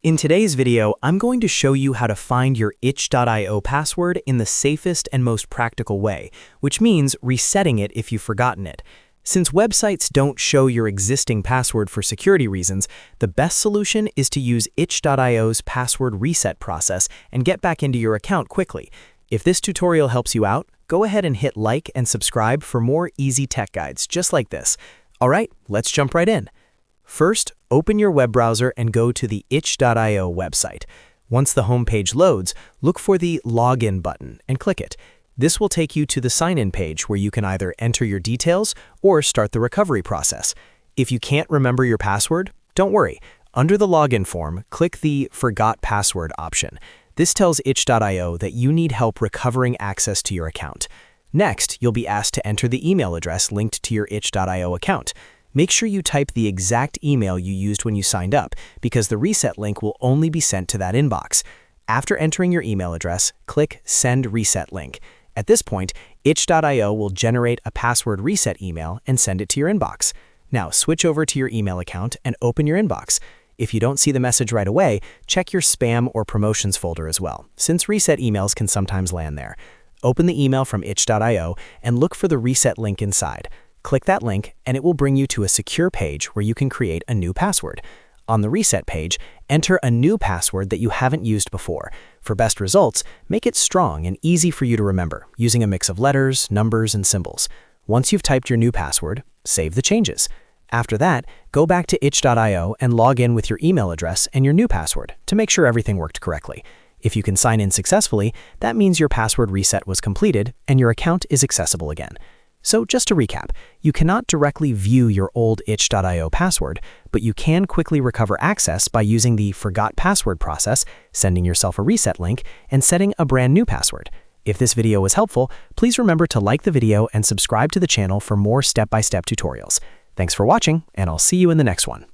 In today's video, I'm going to show you how to find your itch.io password in the safest and most practical way, which means resetting it if you've forgotten it. Since websites don't show your existing password for security reasons, the best solution is to use itch.io's password reset process and get back into your account quickly. If this tutorial helps you out, go ahead and hit like and subscribe for more easy tech guides just like this. All right, let's jump right in. First, open your web browser and go to the itch.io website. Once the homepage loads, look for the Login button and click it. This will take you to the sign-in page where you can either enter your details or start the recovery process. If you can't remember your password, don't worry. Under the login form, click the Forgot Password option. This tells itch.io that you need help recovering access to your account. Next, you'll be asked to enter the email address linked to your itch.io account. Make sure you type the exact email you used when you signed up, because the reset link will only be sent to that inbox. After entering your email address, click Send Reset Link. At this point, itch.io will generate a password reset email and send it to your inbox. Now, switch over to your email account and open your inbox. If you don't see the message right away, check your spam or promotions folder as well, since reset emails can sometimes land there. Open the email from itch.io and look for the reset link inside. Click that link and it will bring you to a secure page where you can create a new password. On the reset page, enter a new password that you haven't used before. For best results, make it strong and easy for you to remember, using a mix of letters, numbers, and symbols. Once you've typed your new password, save the changes. After that, go back to itch.io and log in with your email address and your new password to make sure everything worked correctly. If you can sign in successfully, that means your password reset was completed and your account is accessible again. So just to recap, you cannot directly view your old itch.io password, but you can quickly recover access by using the Forgot Password process, sending yourself a reset link, and setting a brand new password. If this video was helpful, please remember to like the video and subscribe to the channel for more step-by-step tutorials. Thanks for watching, and I'll see you in the next one.